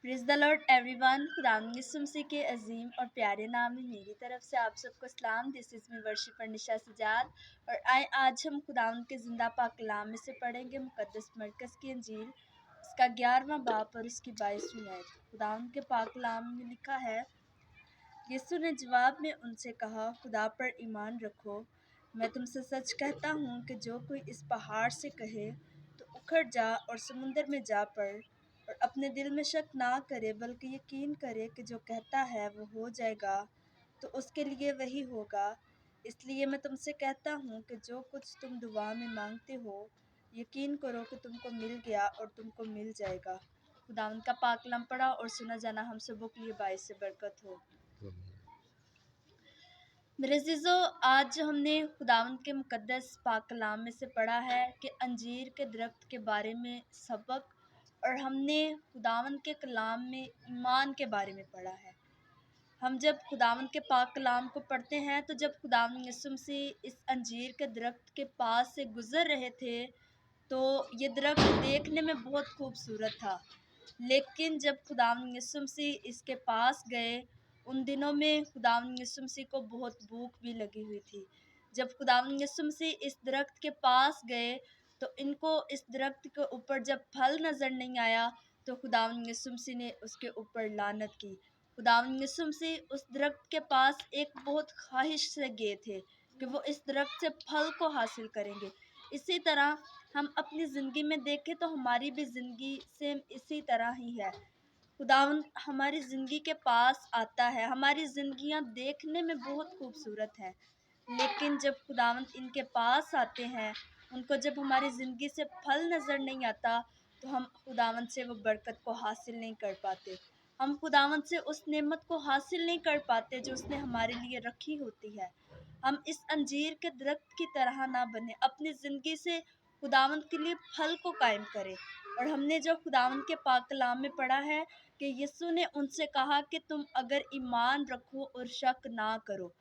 Praise the Lord everyone. खुदावंद यीशु मसीह के अजीम और प्यारे नाम में मेरी तरफ से आप सबको सलाम। दिस इज़ मी वर्शिपर निशा सजाद। और आए आज हम खुदावंद के ज़िंदा पाक कलाम में से पढ़ेंगे मुकद्दस मरकज़ की इंजील, उसका 11वां बाब और उसकी 22वीं आयत। खुदावंद के पाक कलाम में लिखा है, यीशु ने जवाब में उनसे कहा, खुदा पर ईमान रखो। मैं तुमसे सच कहता हूँ कि जो कोई इस पहाड़ से कहे तो उखड़ जा और समुंदर में जा पड़, और अपने दिल में शक ना करे बल्कि यकीन करे कि जो कहता है वो हो जाएगा, तो उसके लिए वही होगा। इसलिए मैं तुमसे कहता हूँ कि जो कुछ तुम दुआ में मांगते हो, यकीन करो कि तुमको मिल गया और तुमको मिल जाएगा। खुदावंद का पाक कलाम पढ़ा और सुना जाना हम सबों के लिए बाइस से बरकत हो। मेरे अज़ीज़ो, आज जो हमने खुदावंद के मुकद्दस पाक कलाम में से पढ़ा है कि अंजीर के दरख्त के बारे में सबक, और हमने खुदावंद के कलाम में ईमान के बारे में पढ़ा है। हम जब खुदावंद के पाक कलाम को पढ़ते हैं तो जब खुदावंद यीशु मसीह इस अंजीर के दरख्त के पास से गुज़र रहे थे तो ये दरख्त देखने में बहुत खूबसूरत था। लेकिन जब खुदावंद यीशु मसीह इसके पास गए, उन दिनों में खुदावंद यीशु मसीह को बहुत भूख भी लगी हुई थी। जब खुदावंद यीशु मसीह इस दरख्त के पास गए तो इनको इस दरख्त के ऊपर जब फल नज़र नहीं आया तो खुदावंद यीशु मसीह ने उसके ऊपर लानत की। खुदावंद यीशु मसीह उस दरख्त के पास एक बहुत ख्वाहिश से गए थे कि वो इस दरख्त से फल को हासिल करेंगे। इसी तरह हम अपनी ज़िंदगी में देखें तो हमारी भी ज़िंदगी सेम इसी तरह ही है। खुदावंद हमारी ज़िंदगी के पास आता है। हमारी ज़िंदगियाँ देखने में बहुत खूबसूरत हैं, लेकिन जब खुदावंद इनके पास आते हैं, उनको जब हमारी ज़िंदगी से फल नज़र नहीं आता तो हम खुदावंद से वो बरकत को हासिल नहीं कर पाते। हम खुदावंद से उस नेमत को हासिल नहीं कर पाते जो उसने हमारे लिए रखी होती है। हम इस अंजीर के दरख्त की तरह ना बने, अपनी ज़िंदगी से खुदावंद के लिए फल को कायम करें। और हमने जो खुदावंद के पाक कलाम में पढ़ा है कि यीशु ने उनसे कहा कि तुम अगर ईमान रखो और शक ना करो।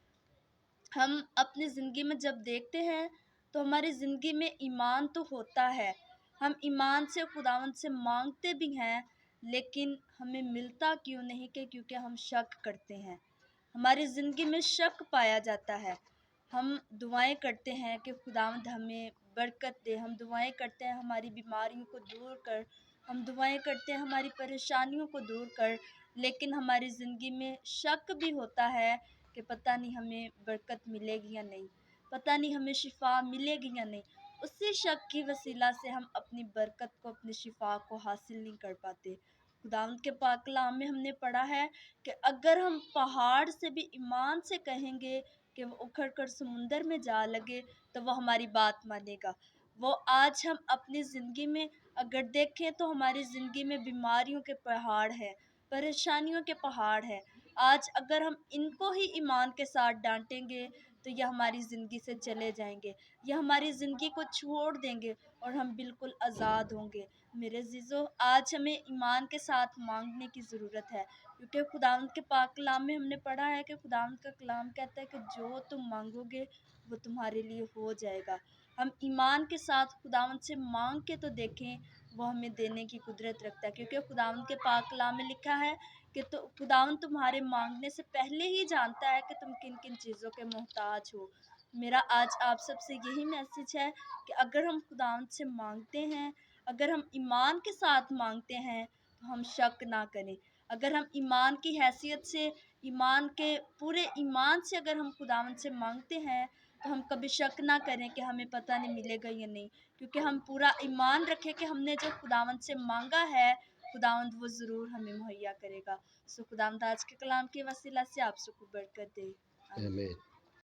हम अपनी ज़िंदगी में जब देखते हैं तो हमारी ज़िंदगी में ईमान तो होता है, हम ईमान से खुदावंद से मांगते भी हैं, लेकिन हमें मिलता क्यों नहीं कि क्योंकि हम शक करते हैं। हमारी ज़िंदगी में शक पाया जाता है। हम दुआएं करते हैं कि खुदावंद हमें बरकत दे, हम दुआएं करते हैं हमारी बीमारियों को दूर कर, हम दुआएं करते हैं हमारी परेशानियों को दूर कर, लेकिन हमारी ज़िंदगी में शक भी होता है कि पता नहीं हमें बरकत मिलेगी या नहीं, पता नहीं हमें शिफा मिलेगी या नहीं। उसी शक की वसीला से हम अपनी बरकत को, अपनी शिफा को हासिल नहीं कर पाते। खुदावंद के पाक कलाम में हमने पढ़ा है कि अगर हम पहाड़ से भी ईमान से कहेंगे कि वो उखड़ कर समुंदर में जा लगे तो वो हमारी बात मानेगा। वो आज हम अपनी ज़िंदगी में अगर देखें तो हमारी ज़िंदगी में बीमारियों के पहाड़ है, परेशानियों के पहाड़ है। आज अगर हम इनको ही ईमान के साथ डांटेंगे तो ये हमारी ज़िंदगी से चले जाएंगे, ये हमारी ज़िंदगी को छोड़ देंगे और हम बिल्कुल आज़ाद होंगे। मेरे अज़ीज़ों, आज हमें ईमान के साथ मांगने की ज़रूरत है, क्योंकि खुदावंद के पाक कलाम में हमने पढ़ा है कि खुदावंद का कलाम कहता है कि जो तुम मांगोगे वो तुम्हारे लिए हो जाएगा। हम ईमान के साथ खुदावंद से मांग के तो देखें, वो हमें देने की कुदरत रखता है, क्योंकि खुदावंद के पाक कलाम में लिखा है कि तो खुदावंद तुम्हारे मांगने से पहले ही जानता है कि तुम किन किन चीज़ों के मोहताज हो। मेरा आज आप सबसे यही मैसेज है कि अगर हम खुदावंद से मांगते हैं, अगर हम ईमान के साथ मांगते हैं तो हम शक ना करें। अगर हम ईमान की हैसियत से, ईमान के पूरे ईमान से अगर हम खुदावंद से मांगते हैं तो हम कभी शक ना करें कि हमें पता नहीं मिलेगा या नहीं, क्योंकि हम पूरा ईमान रखें कि हमने जो खुदावंद से मांगा है, खुदावंद वो ज़रूर हमें मुहैया करेगा। सो खुदावंद आज के कलाम के वसीला से आप सबको बरकत दे। आमीन। आमीन।